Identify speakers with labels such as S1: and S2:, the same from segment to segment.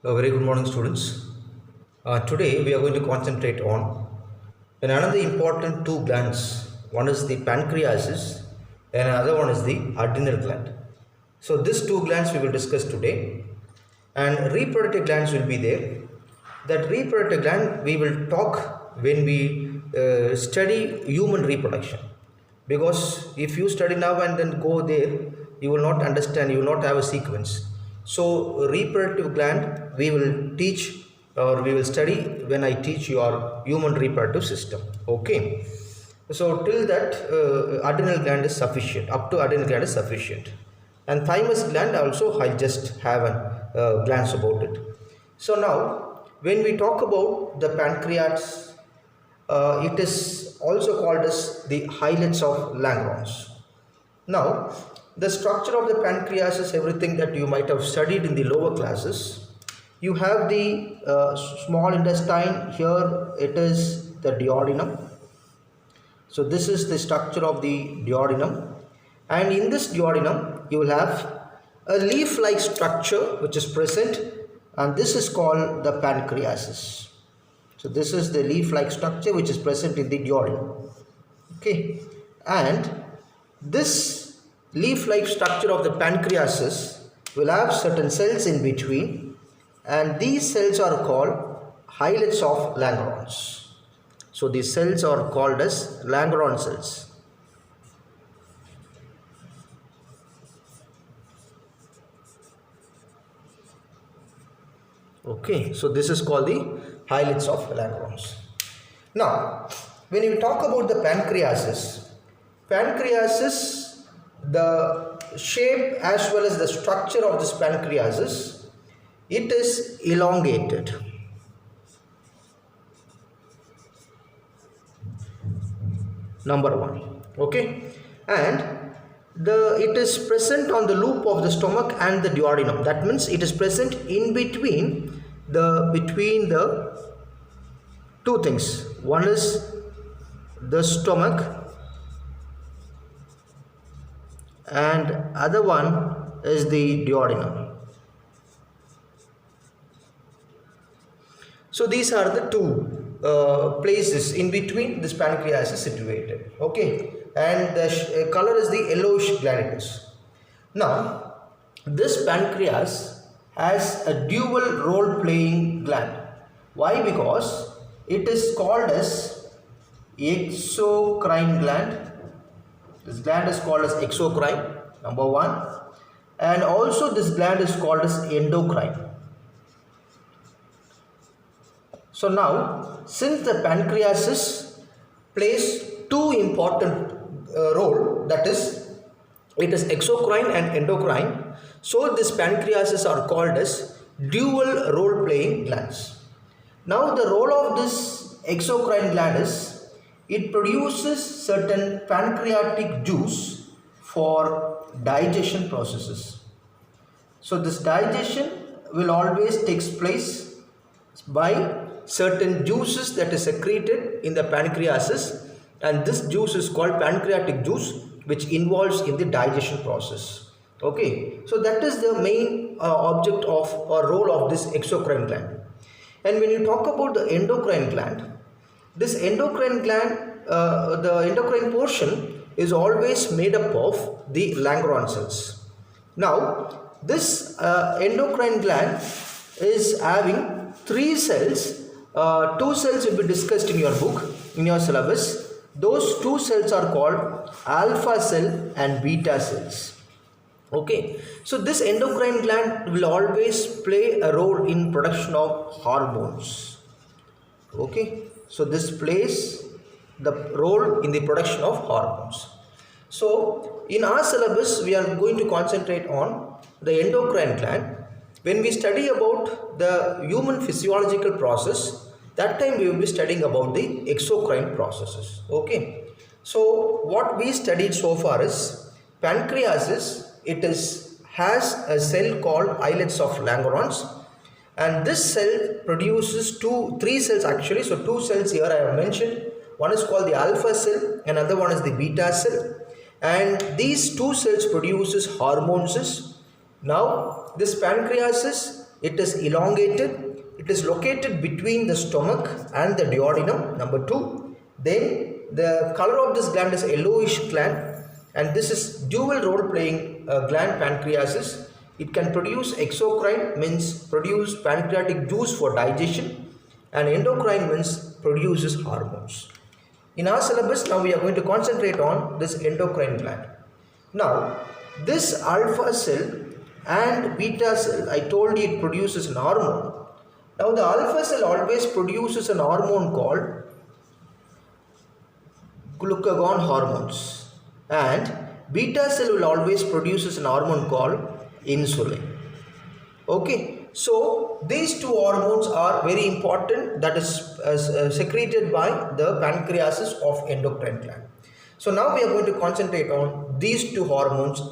S1: A very good morning, students. Today we are going to concentrate on another important two glands. One is the pancreas and another one is the adrenal gland. So these two glands we will discuss today, and reproductive glands will be there. That reproductive gland we will talk when we study human reproduction, because if you study now and then go there, you will not understand, you will not have a sequence. So reproductive gland we will teach, or we will study when I teach your human reproductive system. Okay, so till that adrenal gland is sufficient, up to adrenal gland is sufficient, and thymus gland also I just have an glance about it. So now when we talk about the pancreas, it is also called as the islets of Langerhans. Now, the structure of the pancreas is everything that you might have studied in the lower classes. You have the small intestine. Here it is the duodenum. So this is the structure of the duodenum, and in this duodenum you will have a leaf-like structure which is present, and this is called the pancreases. So this is the leaf-like structure which is present in the duodenum. Okay, and this leaf-like structure of the pancreases will have certain cells in between, and these cells are called islets of Langerhans. So these cells are called as Langerhans cells. Okay, so this is called the islets of Langerhans. Now, when you talk about the pancreases, the shape as well as the structure of this pancreases, it is elongated. Number one, okay, and it is present on the loop of the stomach and the duodenum. That means it is present in between the two things. One is the stomach, and other one is the duodenum. So these are the two places in between this pancreas is situated. Okay, and the color is the yellowish glandulus. Now this pancreas has a dual role playing gland. Why? Because it is called as exocrine gland. This gland is called as exocrine, number one, and also this gland is called as endocrine. So now, since the pancreases plays two important role, that is, it is exocrine and endocrine, so these pancreases are called as dual role playing glands. Now the role of this exocrine gland is, it produces certain pancreatic juice for digestion processes. So this digestion will always takes place by certain juices that is secreted in the pancreases, and this juice is called pancreatic juice, which involves in the digestion process. Okay, so that is the main object of or role of this exocrine gland. And when you talk about the endocrine gland, this endocrine gland, the endocrine portion is always made up of the Langerhans cells. Now this endocrine gland is having three cells. Two cells will be discussed in your book, in your syllabus. Those two cells are called alpha cell and beta cells. Okay, so this endocrine gland will always play a role in production of hormones. Okay, so this plays the role in the production of hormones. So in our syllabus we are going to concentrate on the endocrine gland. When we study about the human physiological process, that time we will be studying about the exocrine processes. Okay, so what we studied so far is pancreases. It has a cell called islets of Langerhans, and this cell produces three cells actually. So two cells here I have mentioned. One is called the alpha cell, another one is the beta cell, and these two cells produces hormones. Now this pancreases it is elongated, it is located between the stomach and the duodenum. Number 2, then the color of this gland is yellowish gland, and this is dual role playing gland, pancreases. It can produce exocrine, means produce pancreatic juice for digestion, and endocrine means produces hormones. In our syllabus now we are going to concentrate on this endocrine gland. Now this alpha cell and beta cell, I told you it produces an hormone. Now the alpha cell always produces an hormone called glucagon hormones, and beta cell will always produces an hormone called insulin. Okay, so these two hormones are very important, that is secreted by the pancreases of endocrine gland. So now we are going to concentrate on these two hormones,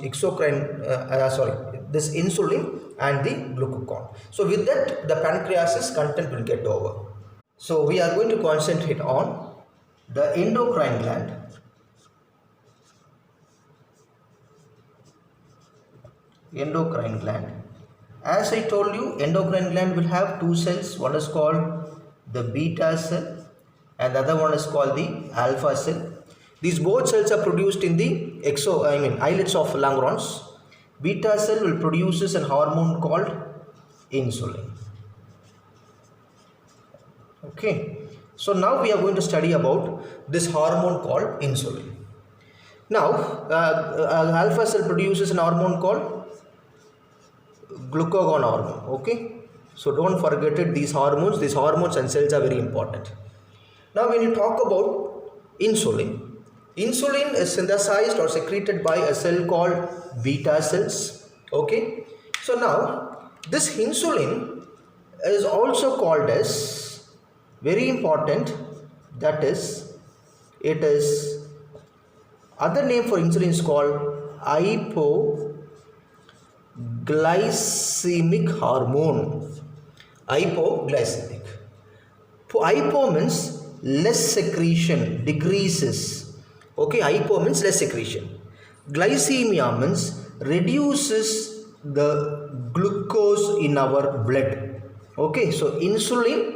S1: this insulin and the glucagon. So with that the pancreases content will get over. So we are going to concentrate on the endocrine gland. Endocrine gland. As I told you, endocrine gland will have two cells. One is called the beta cell and the other one is called the alpha cell. These both cells are produced in the islets of Langerhans. Beta cell will produces an hormone called insulin. Okay, so now we are going to study about this hormone called insulin. Now alpha cell produces an hormone called glucagon hormone. Okay, so don't forget it, these hormones and cells are very important. Now when you talk about insulin, insulin is synthesized or secreted by a cell called beta cells. Okay, so now this insulin is also called as, very important, that is, it is, other name for insulin is called hypoglycemic hormone. Hypoglycemic. Hypo means less secretion, decreases. Okay, hypo means less secretion. Glycemia means reduces the glucose in our blood. Okay, so insulin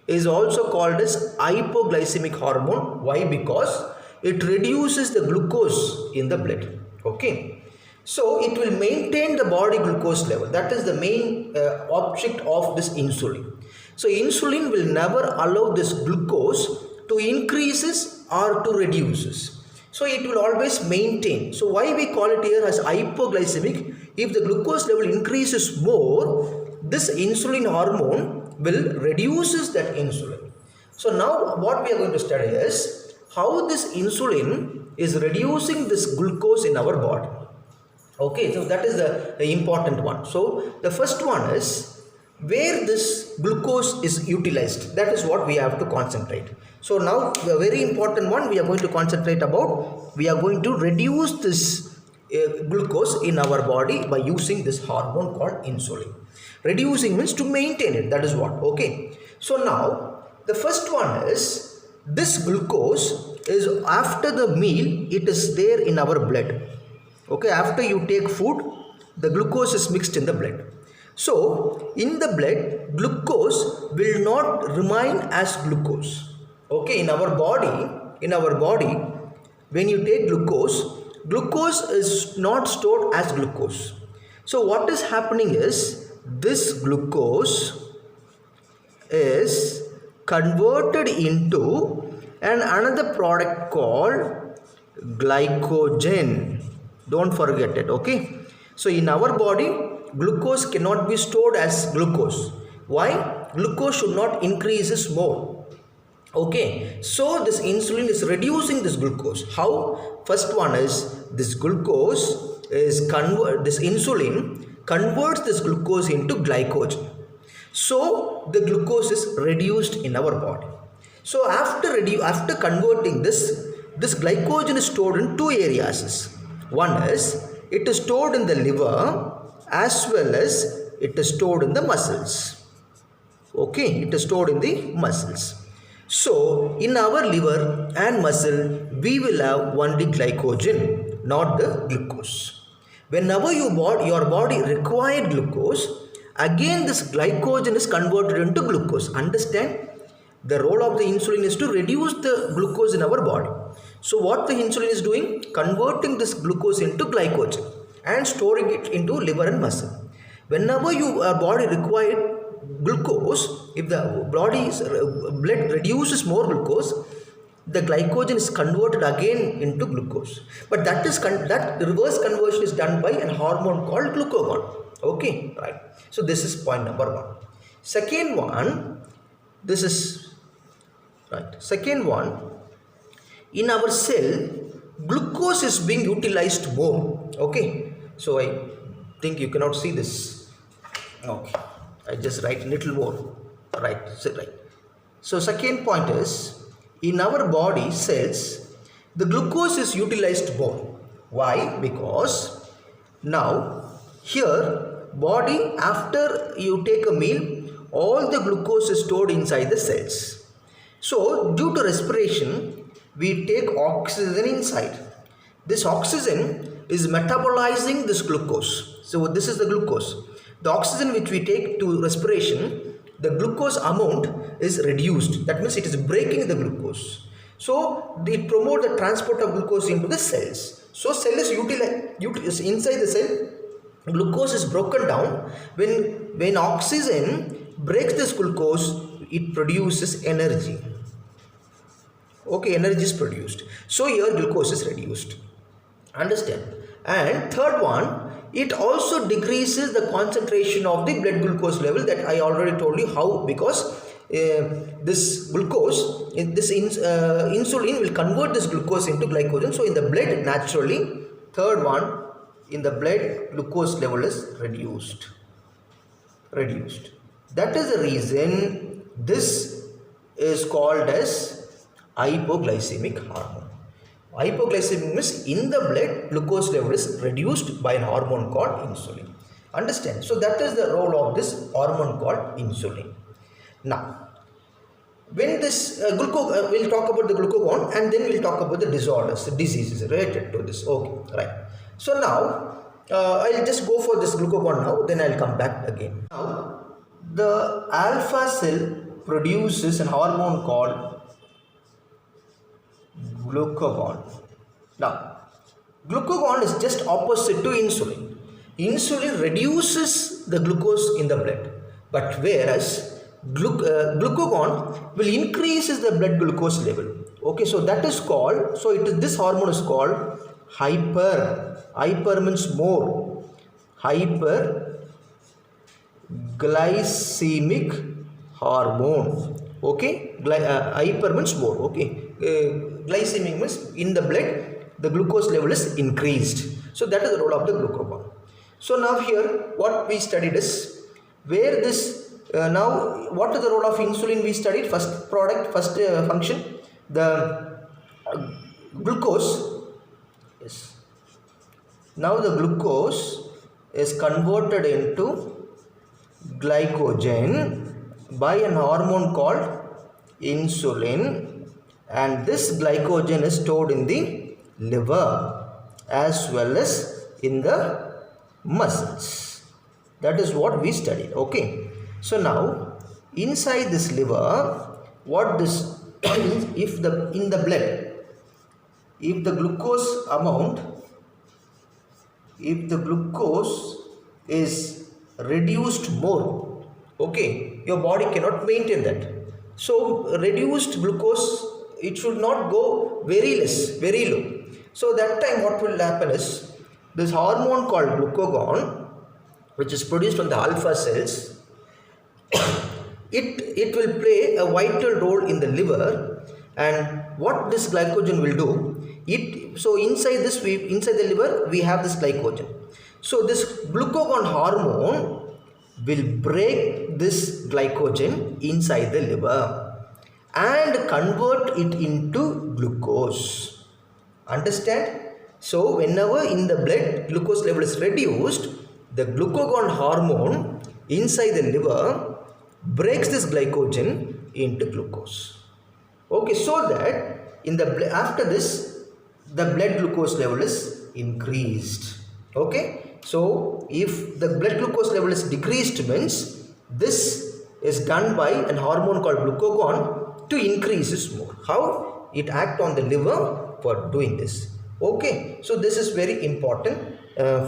S1: is also called as hypoglycemic hormone. Why? Because it reduces the glucose in the blood. Okay, so it will maintain the body glucose level. That is the main object of this insulin. So insulin will never allow this glucose to increases or to reduces. So it will always maintain. So why we call it here as hypoglycemic? If the glucose level increases more, this insulin hormone will reduces that insulin. So now what we are going to study is how this insulin is reducing this glucose in our body. Okay, so that is the important one. So the first one is where this glucose is utilized. That is what we have to concentrate. So now the very important one we are going to concentrate about, we are going to reduce this glucose in our body by using this hormone called insulin. Reducing means to maintain it, that is what. Okay, so now the first one is this glucose is after the meal, it is there in our blood. Okay, after you take food, the glucose is mixed in the blood. So in the blood, glucose will not remain as glucose. Okay, in our body, when you take glucose is not stored as glucose. So what is happening is this glucose is converted into another product called glycogen. Don't forget it. Okay, so in our body, glucose cannot be stored as glucose. Why? Glucose should not increases more. Okay, so this insulin is reducing this glucose. How? First one is this glucose is this insulin converts this glucose into glycogen. So the glucose is reduced in our body. So after converting this glycogen is stored in two areas. One is it is stored in the liver as well as it is stored in the muscles. Okay, it is stored in the muscles. So in our liver and muscle, we will have only glycogen, not the glucose. Whenever your body required glucose, again this glycogen is converted into glucose. Understand? The role of the insulin is to reduce the glucose in our body. So what the insulin is doing? Converting this glucose into glycogen and storing it into liver and muscle. Whenever your body required glucose, if the body's blood reduces more glucose, the glycogen is converted again into glucose. But that reverse conversion is done by a hormone called glucagon. Okay, right. So this is point number 1. Second one, this is right. Second one, in our cell, glucose is being utilized more. Okay, so I think you cannot see this. Okay, I just write a little more. Right, right. So second point is, in our body cells, the glucose is utilized more. Why? Because now here body, after you take a meal, all the glucose is stored inside the cells. So due to respiration, we take oxygen inside. This oxygen is metabolizing this glucose. So this is the glucose. The oxygen which we take to respiration, the glucose amount is reduced. That means it is breaking the glucose. So it promotes the transport of glucose into the cells. So cell is utilized inside the cell. Glucose is broken down. When oxygen breaks this glucose, it produces energy. Okay, energy is produced. So here glucose is reduced. Understand? And third one, it also decreases the concentration of the blood glucose level, that I already told you how, because this glucose, insulin will convert this glucose into glycogen. So in the blood, naturally, third one, in the blood glucose level is reduced. That is the reason this is called as hypoglycemic hormone. Hypoglycemic means in the blood glucose level is reduced by a hormone called insulin. Understand? So that is the role of this hormone called insulin. Now, when this we'll talk about the glucagon, and then we'll talk about the disorders, the diseases related to this. Okay, right. So now I'll just go for this glucagon now, then I'll come back again. Now, the alpha cell produces a hormone called glucagon. Now, glucagon is just opposite to insulin. Insulin reduces the glucose in the blood, but whereas glucagon will increases the blood glucose level. Okay, so that is called, this hormone is called hyper means more, hyperglycemic hormone. Okay, hyper means more. Okay, glycemic means in the blood the glucose level is increased. So that is the role of the glucagon. So now here what we studied is where this now what is the role of insulin we studied. First function, the glucose. Yes. Now the glucose is converted into glycogen by an hormone called insulin, and this glycogen is stored in the liver as well as in the muscles. That is what we studied. Okay, so now inside this liver, what this if in the blood, if the glucose amount, if the glucose is reduced more, okay, your body cannot maintain that. So reduced glucose, it should not go very less, very low. So that time what will happen is this hormone called glucagon, which is produced from the alpha cells, it will play a vital role in the liver. And what this glycogen will do, so inside the liver we have this glycogen. So this glucagon hormone will break this glycogen inside the liver and convert it into glucose. Understand? So whenever in the blood glucose level is reduced, the glucagon hormone inside the liver breaks this glycogen into glucose. Okay, so that in the after this the blood glucose level is increased. Okay, So if the blood glucose level is decreased means this is done by an hormone called glucagon to increase this more. How? It acts on the liver for doing this. Okay, so this is very important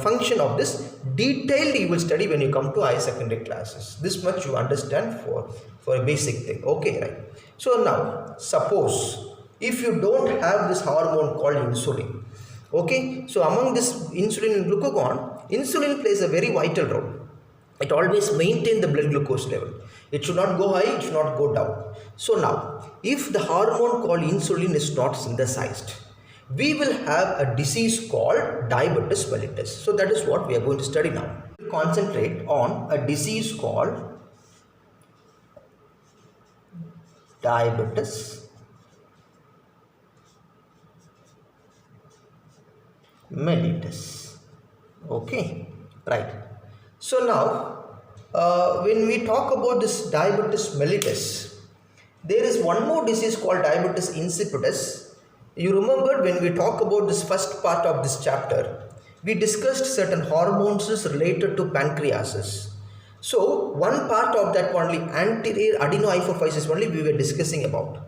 S1: function of this. Detailed you will study when you come to higher secondary classes. This much you understand for a basic thing. Okay, right. So now suppose if you don't have this hormone called insulin. Okay, so among this insulin and glucagon, insulin plays a very vital role. It always maintains the blood glucose level. It should not go high, it should not go down. So now, if the hormone called insulin is not synthesized, we will have a disease called diabetes mellitus. So that is what we are going to study now. Concentrate on a disease called diabetes mellitus. Okay, right. So now when we talk about this diabetes mellitus, there is one more disease called diabetes insipidus. You remember when we talk about this first part of this chapter, we discussed certain hormones related to pancreases. So one part of that only, anterior adenohypophysis only we were discussing about.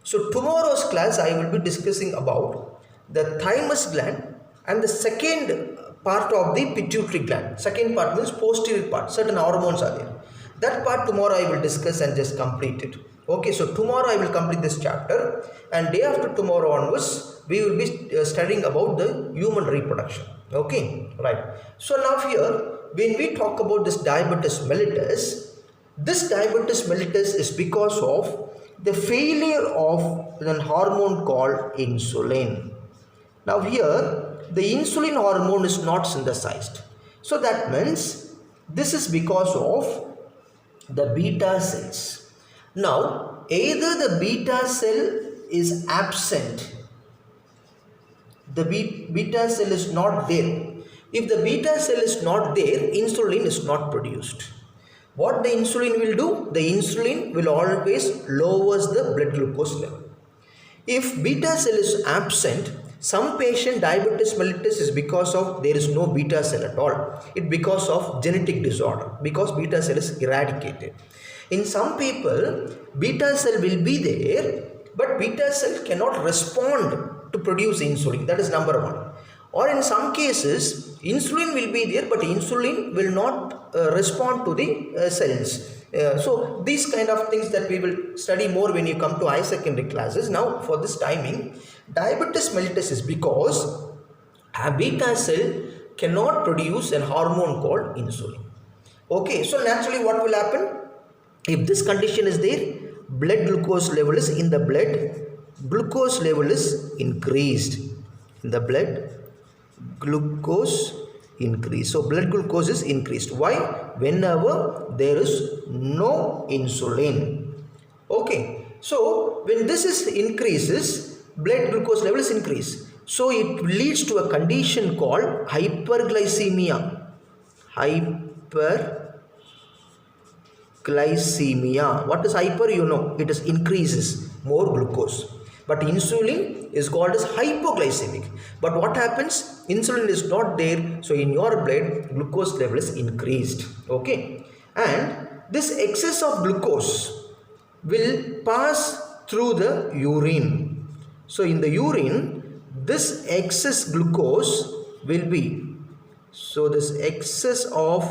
S1: So tomorrow's class I will be discussing about the thymus gland and the second part of the pituitary gland. Second part means posterior part, certain hormones are there. That part tomorrow I will discuss and just complete it. Okay, so tomorrow I will complete this chapter, and day after tomorrow onwards we will be studying about the human reproduction. Okay, right. So now here when we talk about this diabetes mellitus, this diabetes mellitus is because of the failure of an hormone called insulin. Now here the insulin hormone is not synthesized. So that means this is because of the beta cells. Now either the beta cell is absent, the beta cell is not there. If the beta cell is not there, insulin is not produced. What the insulin will do? The insulin will always lowers the blood glucose level. If beta cell is absent, some patient diabetes mellitus is because of there is no beta cell at all. It because of genetic disorder, because beta cell is eradicated. In some people, beta cell will be there, but beta cell cannot respond to produce insulin. That is number one. Or in some cases, insulin will be there, but insulin will not respond to the cells. So these kind of things that we will study more when you come to high secondary classes. Now for this timing, diabetes mellitus is because a beta cell cannot produce an hormone called insulin. Okay, so naturally what will happen? If this condition is there, blood glucose level is in the blood, glucose level is increased. In the blood, glucose increase. So blood glucose is increased. Why? Whenever there is no insulin. Okay. So when this is increases, blood glucose level is increased. So it leads to a condition called hyperglycemia. Hyperglycemia. What is hyper? You know, it is increases more glucose. But insulin is called as hypoglycemic. But what happens? Insulin is not there. So in your blood, glucose level is increased. Okay. And this excess of glucose will pass through the urine. So in the urine, this excess glucose will be. So this excess of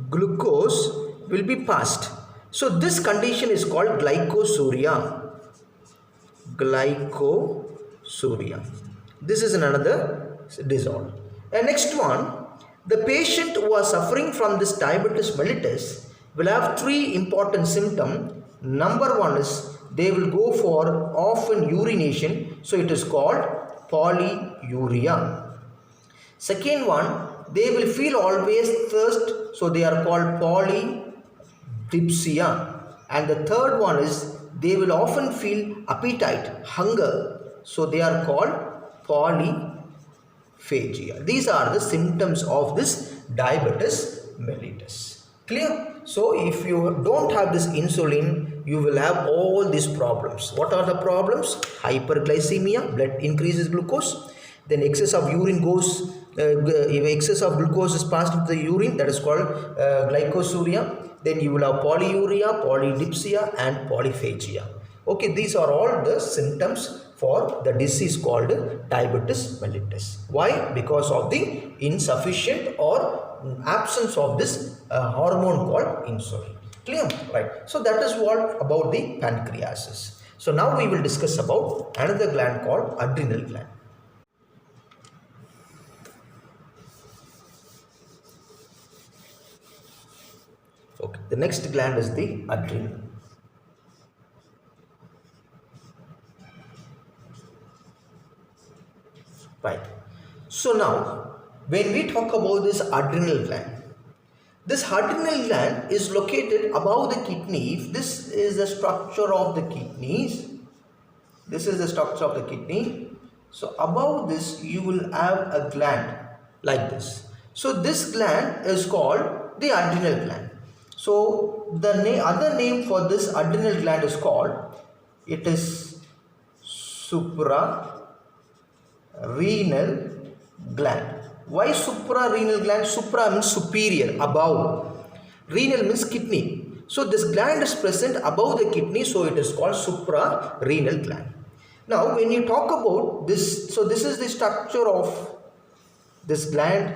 S1: glucose will be passed. So this condition is called glycosuria. Glycosuria. This is another disorder. And next one, the patient who are suffering from this diabetes mellitus will have three important symptoms. Number one is they will go for often urination, so it is called polyuria. Second one, they will feel always thirst, so they are called polydipsia. And the third one is they will often feel appetite, hunger, so they are called polyphagia. These are the symptoms of this diabetes mellitus. Clear? So if you don't have this insulin, you will have all these problems. What are the problems? Hyperglycemia, blood increases glucose, then excess of urine goes if excess of glucose is passed into the urine, that is called glycosuria. Then you will have polyuria, polydipsia and polyphagia. Okay, these are all the symptoms for the disease called diabetes mellitus. Why? Because of the insufficient or absence of this hormone called insulin. Clear? Right. So that is what about the pancreases. So now we will discuss about another gland called adrenal gland. Okay, the next gland is the adrenal. Right. So now, when we talk about this adrenal gland is located above the kidney. If this is the structure of the kidneys, this is the structure of the kidney. So above this, you will have a gland like this. So this gland is called the adrenal gland. So the other name for this adrenal gland is called, it is suprarenal gland. Why suprarenal gland? Supra means superior, above. Renal means kidney. So this gland is present above the kidney, so it is called suprarenal gland. Now when you talk about this, so this is the structure of this gland.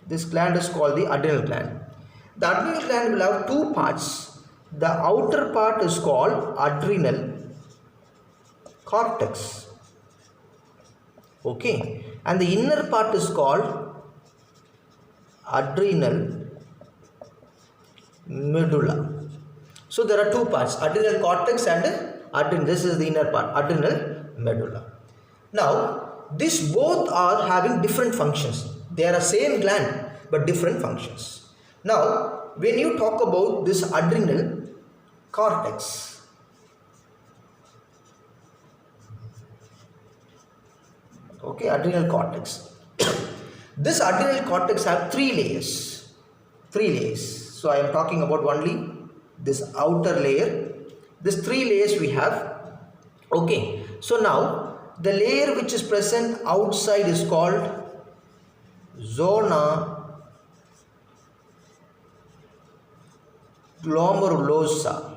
S1: This gland is called the adrenal gland. The adrenal gland will have two parts. The outer part is called adrenal cortex. Okay, and the inner part is called adrenal medulla. So there are two parts, adrenal cortex and adrenal. This is the inner part, adrenal medulla. Now these both are having different functions. They are the same gland but different functions. Now when you talk about this adrenal cortex, okay, adrenal cortex. This adrenal cortex have three layers. So I am talking about only this outer layer. These three layers we have. Okay, so now the layer which is present outside is called zona glomerulosa.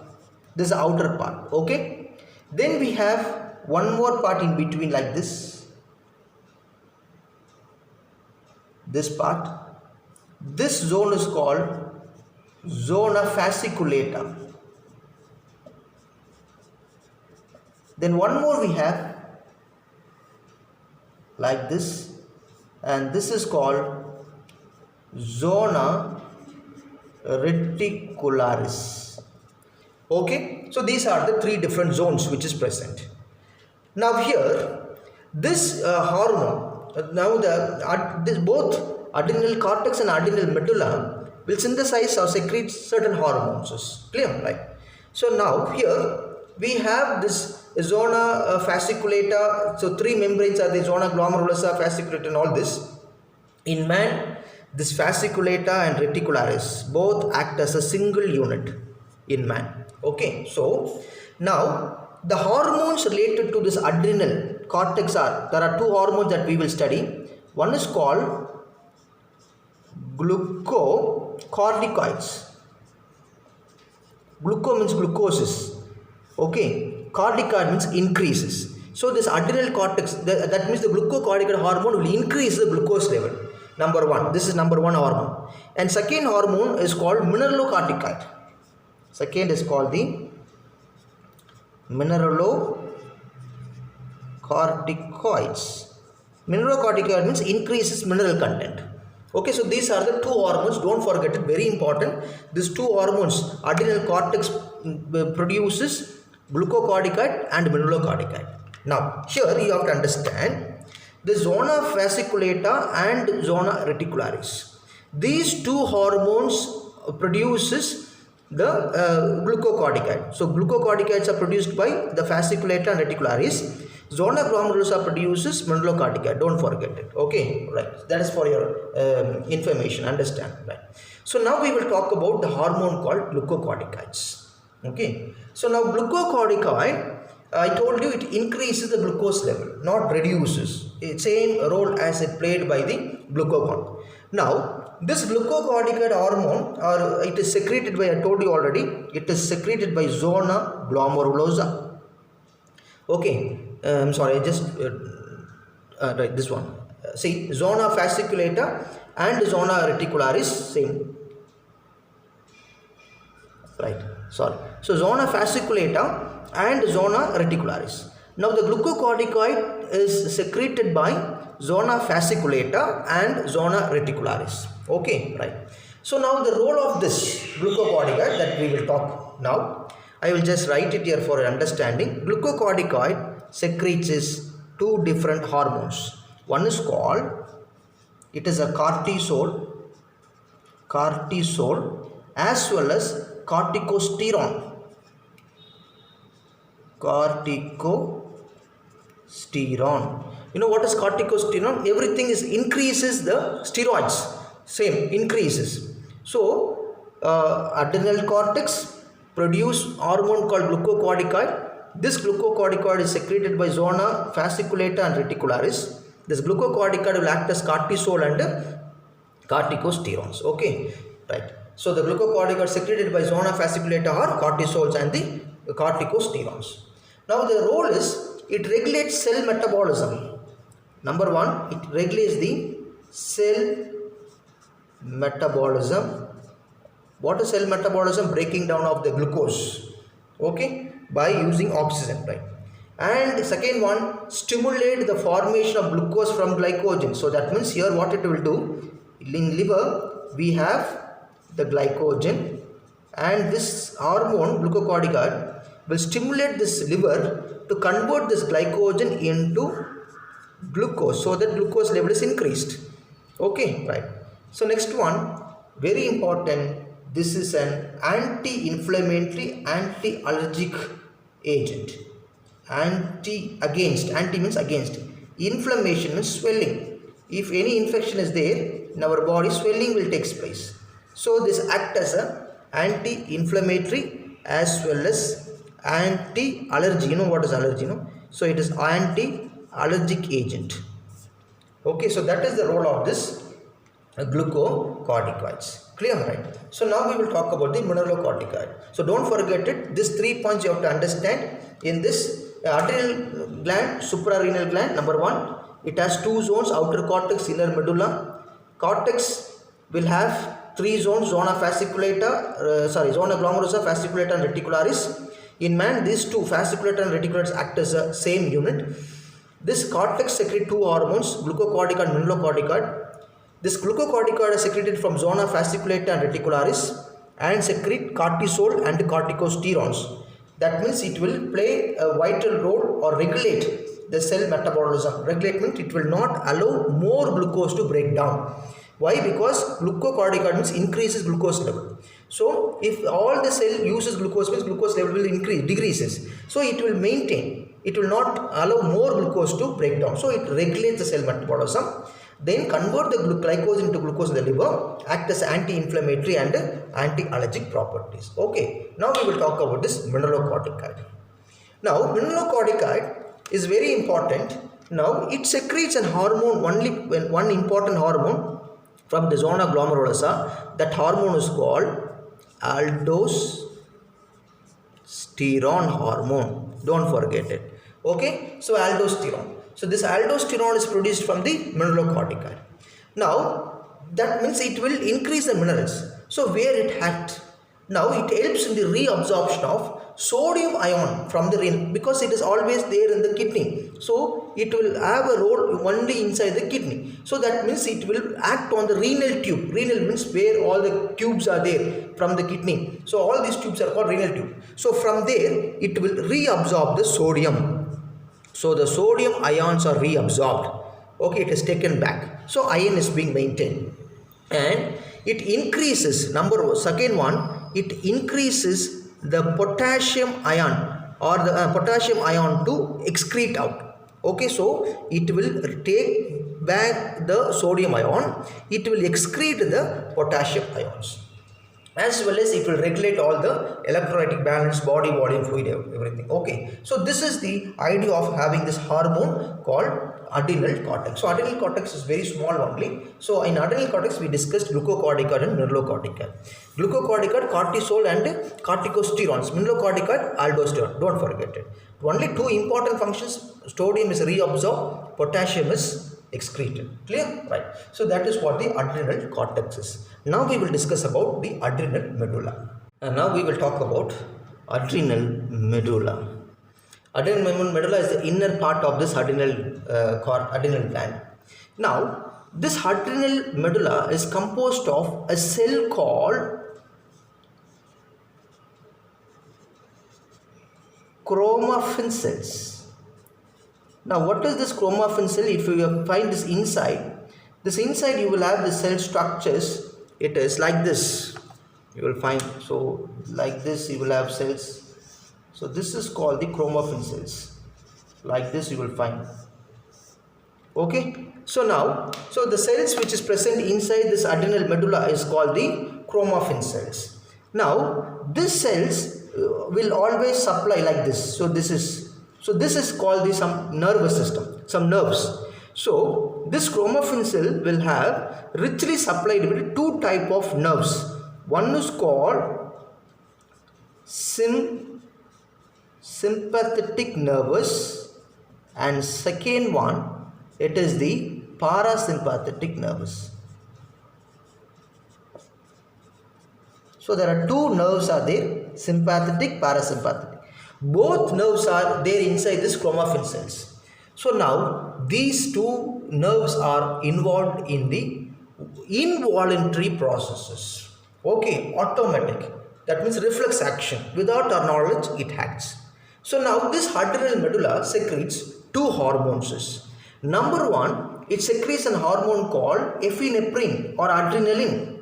S1: This is the outer part. Okay, then we have one more part in between like this. This part, this zone is called zona fasciculata. Then one more we have like this, and this is called zona reticularis. Okay, so these are the three different zones which is present. Now here, this hormone, now both adrenal cortex and adrenal medulla will synthesize or secrete certain hormones. Clear, right? So now here we have this zona fasciculata. So three membranes are the zona glomerulosa, fasciculata and all this. In man, this fasciculata and reticularis both act as a single unit in man. Okay, so now the hormones related to this adrenal cortex there are two hormones that we will study. One is called glucocorticoids. Gluco means glucoses. Okay, corticoid means increases. So this adrenal cortex, that means the glucocorticoid hormone will increase the glucose level. Number one, this is number one hormone. And second hormone is called mineralocorticoid. Second is called the mineralocorticoids. Mineralocorticoid means increases mineral content. Okay, so these are the two hormones. Don't forget it, very important. These two hormones, adrenal cortex produces glucocorticoid and mineralocorticoid. Now here you have to understand the zona fasciculata and zona reticularis. These two hormones produces the glucocorticoid. So glucocorticoids are produced by the fasciculata and reticularis. Zona glomerulosa produces mineralocorticoid. Don't forget it. Okay, right. That is for your information. Understand, right? So now we will talk about the hormone called glucocorticoids. Okay. So now glucocorticoid, I told you it increases the glucose level, not reduces. same role as it played by the glucagon. Now, this glucocorticoid hormone, or it is secreted by, I told you already, it is secreted by zona glomerulosa. Okay, I'm sorry, I just write this one. See, zona fasciculata and zona reticularis, same. Right, sorry. So, zona fasciculata and zona reticularis. Now, the glucocorticoid is secreted by zona fasciculata and zona reticularis. Okay, right. So, now the role of this glucocorticoid that we will talk now. I will just write it here for your understanding. Glucocorticoid secretes two different hormones. One is called, it is a cortisol as well as corticosterone. You know what is corticosterone? Everything is increases the steroids. Same, increases. So, adrenal cortex produce hormone called glucocorticoid. This glucocorticoid is secreted by zona fasciculata and reticularis. This glucocorticoid will act as cortisol and corticosterones. Okay, right. So, the glucocorticoid secreted by zona fasciculata are cortisols and the corticosterones. Now, the role is it regulates cell metabolism. Number one, it regulates the cell metabolism. What is cell metabolism? Breaking down of the glucose, okay, by using oxygen, right? And the second one, stimulate the formation of glucose from glycogen. So that means here what it will do, in liver we have the glycogen, and this hormone glucocorticoid will stimulate this liver to convert this glycogen into glucose, so that glucose level is increased. Okay, right. So next one, very important, this is an anti-inflammatory, anti-allergic agent. Anti means against. Inflammation means swelling. If any infection is there in our body, swelling will take place. So this act as a anti-inflammatory as well as anti-allergy. You know what is allergy, no? So it is anti-allergic agent. Okay, so that is the role of this glucocorticoids. Clear, right? So now we will talk about the mineralocorticoid. So don't forget it. These 3 points you have to understand. In this adrenal gland, suprarenal gland, number one, it has two zones: outer cortex, inner medulla. Cortex will have 3 zones: zona fasciculata, zona glomerulosa, fasciculata, and reticularis. In man, these two, fasciculata and reticularis, act as a same unit. This cortex secretes two hormones, glucocorticoid and mineralocorticoid. This glucocorticoid is secreted from zona fasciculata and reticularis and secrete cortisol and corticosterones. That means it will play a vital role or regulate the cell metabolism. Regulate means it will not allow more glucose to break down. Why? Because glucocorticoid means increases glucose level. So if all the cell uses glucose, means glucose level will decreases. So it will maintain. It will not allow more glucose to break down. So it regulates the cell metabolism. Then convert the glycose into glucose in the liver, act as anti-inflammatory and anti-allergic properties. Okay, now we will talk about this mineralocorticoid. Now, mineralocorticoid is very important. Now, it secretes an hormone, one important hormone from the zona glomerulosa. That hormone is called aldosterone hormone. Don't forget it. Okay, so aldosterone. So this aldosterone is produced from the mineralocorticoid. Now that means it will increase the minerals. So where it acts? Now it helps in the reabsorption of sodium ion from the renal, because it is always there in the kidney. So it will have a role only inside the kidney. So that means it will act on the renal tube. Renal means where all the tubes are there from the kidney. So all these tubes are called renal tube. So from there it will reabsorb the sodium. So the sodium ions are reabsorbed. Okay, it is taken back. So ion is being maintained. And it increases, second one, it increases the potassium ion or the potassium ion to excrete out. Okay, so it will take back the sodium ion. It will excrete the potassium ions. as well as it will regulate all the electrolytic balance, body volume, fluid, everything. Okay, so this is the idea of having this hormone called adrenal cortex. So adrenal cortex is very small only. So in adrenal cortex we discussed glucocorticoid and mineralocorticoid. Glucocorticoid, cortisol and corticosteroids, mineralocorticoid, aldosterone. Don't forget it. Only two important functions: sodium is reabsorbed, potassium is excreted. Clear? Right. So that is what the adrenal cortex is. Now we will discuss about the adrenal medulla. And now we will talk about adrenal medulla. Adrenal medulla is the inner part of this adrenal gland. Now this adrenal medulla is composed of a cell called chromaffin cells. Now what is this chromaffin cell? If you find this inside you will have the cell structures. It is like this, you will find. So like this you will have cells. So this is called the chromaffin cells. Like this you will find. Okay, so now, so the cells which is present inside this adrenal medulla is called the chromaffin cells. Now these cells will always supply like this. So this is called the some nervous system, some nerves. So this chromaffin cell will have richly supplied with two type of nerves. One is called sympathetic nervous, and second one, it is the parasympathetic nervous. So there are two nerves are there, sympathetic, parasympathetic. Both nerves are there inside this chromaffin cells. So now these two nerves are involved in the involuntary processes. Okay, automatic. That means reflex action. Without our knowledge, it acts. So now this adrenal medulla secretes two hormones. Number one, it secretes an hormone called epinephrine or adrenaline.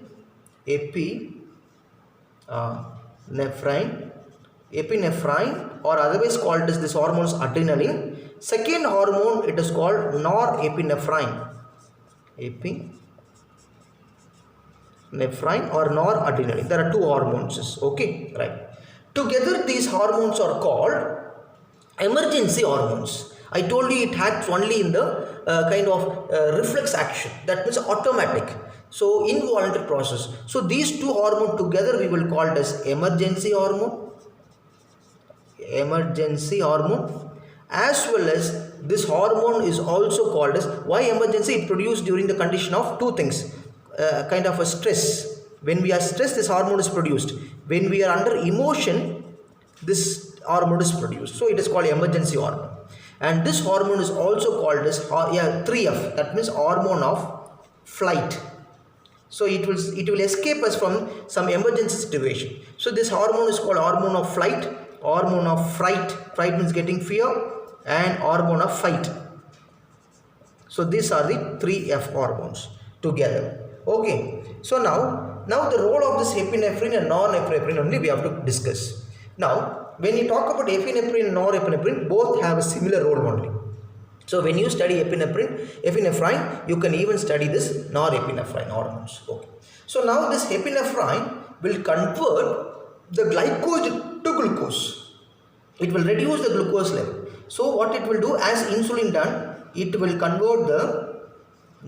S1: Epinephrine, or otherwise called as this hormone's adrenaline. Second hormone, it is called norepinephrine. Epinephrine or noradrenaline. There are two hormones. Okay, right. Together these hormones are called emergency hormones. I told you it acts only in the kind of reflex action. That means automatic. So involuntary process. So these two hormones together we will call it as emergency hormone. As well as this hormone is also called as, why emergency? It produced during the condition of two things, kind of a stress. When we are stressed, this hormone is produced. When we are under emotion, this hormone is produced. So it is called emergency hormone. And this hormone is also called as 3F, that means hormone of flight. So it will escape us from some emergency situation. So this hormone is called hormone of flight, hormone of fright. Fright means getting fear, and hormone of fight. So these are the 3F hormones together. Okay. So now the role of this epinephrine and norepinephrine only we have to discuss. Now when you talk about epinephrine and norepinephrine, both have a similar role only. So when you study epinephrine, you can even study this norepinephrine hormones. Okay. So now this epinephrine will convert the glycogen to glucose. It will reduce the glucose level. So what it will do, as insulin done, it will convert the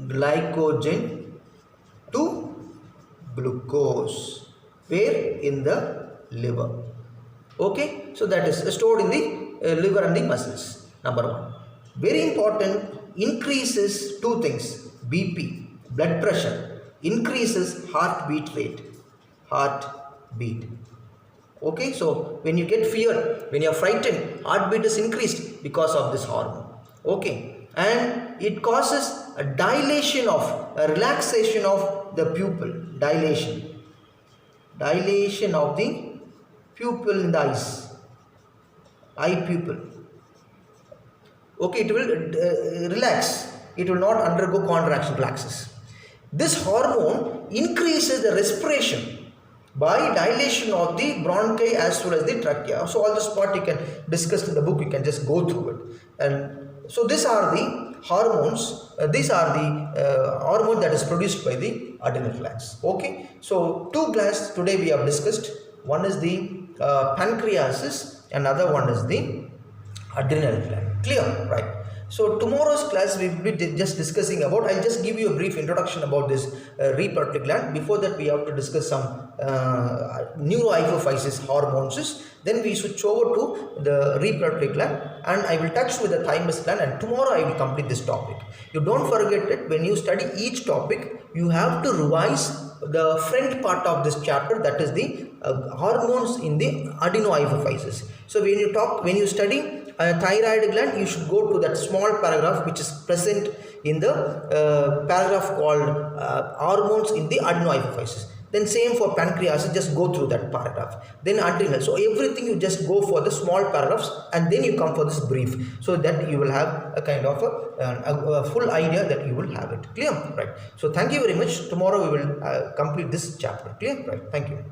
S1: glycogen to glucose. Where? In the liver. Okay. So that is stored in the liver and the muscles. Number one. Very important, increases two things: BP, blood pressure, increases heartbeat rate. Okay, so when you get fear, when you are frightened, heartbeat is increased because of this hormone. Okay, and it causes a dilation of, a relaxation of the pupil, dilation of the pupil in the eyes, eye pupil. Okay, it will relax. It will not undergo contraction, relaxes. This hormone increases the respiration by dilation of the bronchi as well as the trachea. So all this part you can discuss in the book, you can just go through it. And so these are the hormones. These are the hormone that is produced by the adrenal glands. Okay, so two glands today we have discussed. One is the pancreases, another one is the adrenal gland. Clear, right? So tomorrow's class we will be just discussing about, I'll just give you a brief introduction about this reproductive gland. Before that we have to discuss some neurohypophysis hormones. Then we switch over to the reproductive gland, and I will touch with the thymus gland, and tomorrow I will complete this topic. You don't forget that when you study each topic, you have to revise the front part of this chapter, that is the hormones in the adenohypophysis. So when you study thyroid gland, you should go to that small paragraph which is present in the paragraph called hormones in the adenohypophysis. Then same for pancreas, just go through that paragraph. Then adrenal. So everything you just go for the small paragraphs, and then you come for this brief, so that you will have a kind of a full idea that you will have it. Clear? Right. So thank you very much. Tomorrow we will complete this chapter. Clear? Right. Thank you.